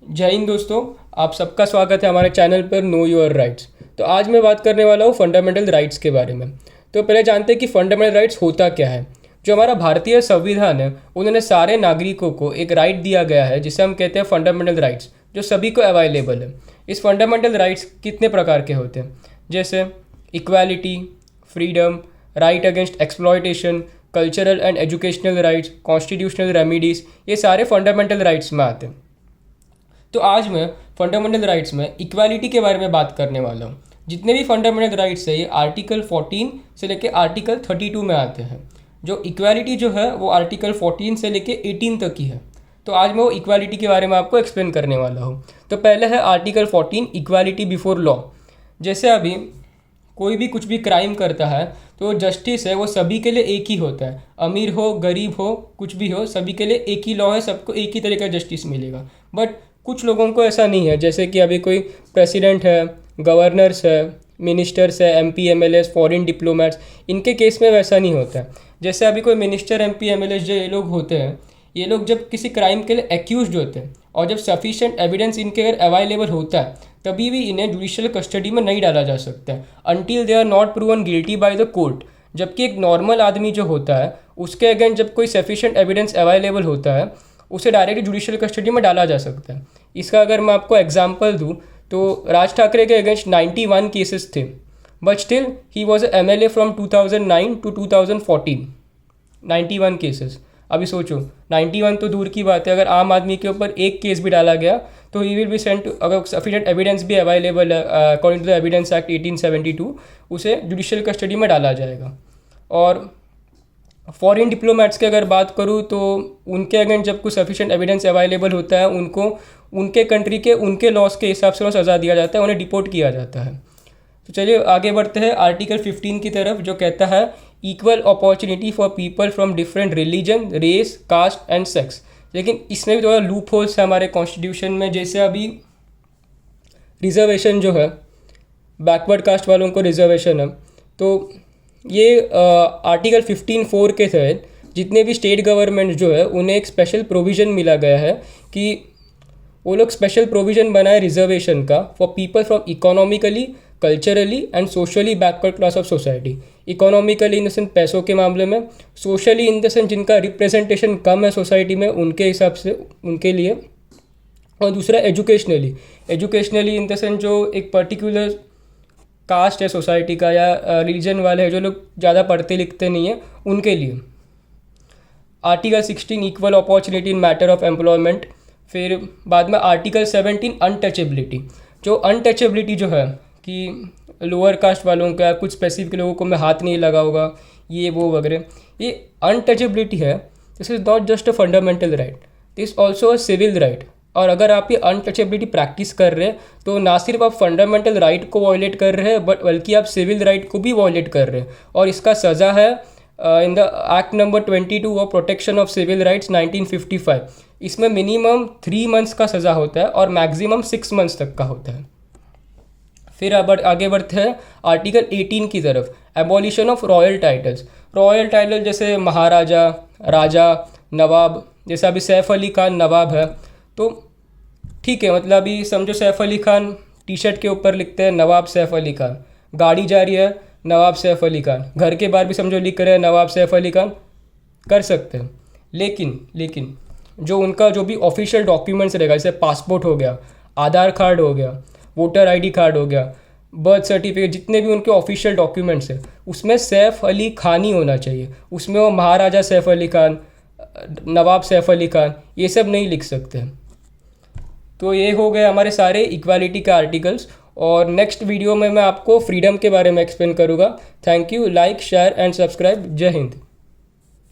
जय हिंद दोस्तों। आप सबका स्वागत है हमारे चैनल पर नो योर राइट्स। तो आज मैं बात करने वाला हूँ फंडामेंटल राइट्स के बारे में। तो पहले जानते हैं कि फंडामेंटल राइट्स होता क्या है। जो हमारा भारतीय संविधान है उन्होंने सारे नागरिकों को एक राइट दिया गया है जिसे हम कहते हैं फंडामेंटल राइट्स, जो सभी को अवेलेबल है। इस फंडामेंटल राइट्स कितने प्रकार के होते हैं, जैसे equality, freedom, right against exploitation, cultural and educational rights, constitutional remedies, ये सारे फंडामेंटल राइट्स में आते हैं। तो आज मैं फंडामेंटल राइट्स में इक्वालिटी के बारे में बात करने वाला हूँ। जितने भी फंडामेंटल राइट्स है ये आर्टिकल 14 से लेके आर्टिकल 32 में आते हैं। जो इक्वालिटी जो है वो आर्टिकल 14 से लेके 18 तक की है। तो आज मैं वो इक्वालिटी के बारे में आपको एक्सप्लेन करने वाला हूँ। तो पहले है आर्टिकल 14, इक्वालिटी बिफोर लॉ। जैसे अभी कोई भी कुछ भी क्राइम करता है तो जस्टिस है वो सभी के लिए एक ही होता है। अमीर हो, गरीब हो, कुछ भी हो, सभी के लिए एक ही लॉ है, सबको एक ही तरह का जस्टिस मिलेगा। बट कुछ लोगों को ऐसा नहीं है, जैसे कि अभी कोई प्रेसिडेंट है, गवर्नर्स है, मिनिस्टर्स है, एमपी एमएलएस, फॉरेन डिप्लोमेट्स, इनके केस में वैसा नहीं होता है। जैसे अभी कोई मिनिस्टर, एमपी एमएलएस जो ये लोग होते हैं, ये लोग जब किसी क्राइम के लिए एक्यूज होते हैं और जब सफिशिएंट एविडेंस इनके अगर अवेलेबल होता है तभी भी इन्हें जुडिशियल कस्टडी में नहीं डाला जा सकता है until they are not proven guilty by the court. जबकि एक नॉर्मल आदमी जो होता है उसके अगेंस्ट जब कोई सफिशिएंट एविडेंस अवेलेबल होता है उसे डायरेक्टली जुडिशियल कस्टडी में डाला जा सकता है। इसका अगर मैं आपको एग्जांपल दूं तो राज ठाकरे के अगेंस्ट 91 केसेस थे, but still he was MLA from 2009 to 2014। 91 cases. अभी सोचो, 91 तो दूर की बात है, अगर आम आदमी के ऊपर एक केस भी डाला गया तो he will be sent to, अगर सफिशिएंट एविडेंस भी अवेलेबल है according to the evidence act 1872, उसे जुडिशियल कस्टडी में डाला जाएगा। और फॉरेन डिप्लोमेट्स की अगर बात करूँ तो उनके अगेंस्ट जब कुछ सफिशिएंट एविडेंस अवेलेबल होता है उनको उनके कंट्री के उनके लॉस के हिसाब से सज़ा दिया जाता है, उन्हें डिपोर्ट किया जाता है। तो चलिए आगे बढ़ते हैं आर्टिकल 15 की तरफ, जो कहता है equal opportunity for people from different religion, race, caste and sex. लेकिन इसमें भी थोड़ा लूप होल्स है हमारे कॉन्स्टिट्यूशन में। जैसे अभी रिजर्वेशन जो है, बैकवर्ड कास्ट वालों को रिजर्वेशन है, तो ये आर्टिकल 15(4) के तहत जितने भी स्टेट गवर्नमेंट जो है उन्हें एक स्पेशल प्रोविज़न मिला गया है कि वो लोग स्पेशल प्रोविज़न बनाए रिजर्वेशन का for people from economically, culturally and socially backward class of society. Economically in the sense पैसों के मामले में, सोशली इन द सेंस जिनका रिप्रेजेंटेशन कम है सोसाइटी में उनके हिसाब से उनके लिए, और दूसरा educationally. Educationally in the sense जो एक पर्टिकुलर कास्ट है सोसाइटी का या रिलीजन वाले हैं जो लोग ज़्यादा पढ़ते लिखते नहीं हैं उनके लिए। Article 16 equal opportunity in matter of employment. फिर बाद में आर्टिकल 17 अनटचेबिलिटी। जो अनटचेबिलिटी जो है कि लोअर कास्ट वालों का, कुछ स्पेसिफिक लोगों को में हाथ नहीं लगा होगा, ये वो वगैरह, ये अनटचेबिलिटी है। This is not just a fundamental right, this also a civil right. और अगर आप ये अनटचेबिलिटी प्रैक्टिस कर रहे हैं तो ना सिर्फ आप फंडामेंटल राइट को वॉयलेट कर रहे हैं बल्कि आप सिविल राइट को भी वॉयलेट कर रहे हैं। और इसका सज़ा है in the act number 22 of protection of civil rights 1955। इसमें मिनिमम 3 मंथ्स का सज़ा होता है और मैक्सिमम 6 मंथ्स तक का होता है। फिर अब आगे बढ़ते हैं आर्टिकल 18 की तरफ, abolition of royal titles. Royal title जैसे महाराजा, राजा, नवाब। जैसे अभी सैफ अली खान नवाब है तो ठीक है, मतलब अभी समझो सैफ अली खान टी शर्ट के ऊपर लिखते हैं नवाब सैफ अली खान, गाड़ी जा रही है नवाब सैफ अली खान, घर के बाहर भी समझो लिख रहे हैं नवाब सैफ अली खान, कर सकते हैं। लेकिन जो उनका जो भी ऑफिशियल डॉक्यूमेंट्स रहेगा, जैसे पासपोर्ट हो गया, आधार कार्ड हो गया, वोटर आईडी कार्ड हो गया, बर्थ सर्टिफिकेट, जितने भी उनके ऑफिशियल डॉक्यूमेंट्स हैं उसमें सैफ अली खान ही होना चाहिए। उसमें वो महाराजा सैफ अली खान, नवाब सैफ अली खान, ये सब नहीं लिख सकते। तो ये हो गए हमारे सारे इक्वालिटी के आर्टिकल्स, और नेक्स्ट वीडियो में मैं आपको फ्रीडम के बारे में एक्सप्लेन करूँगा। Thank you, like, share and subscribe. जय हिंद।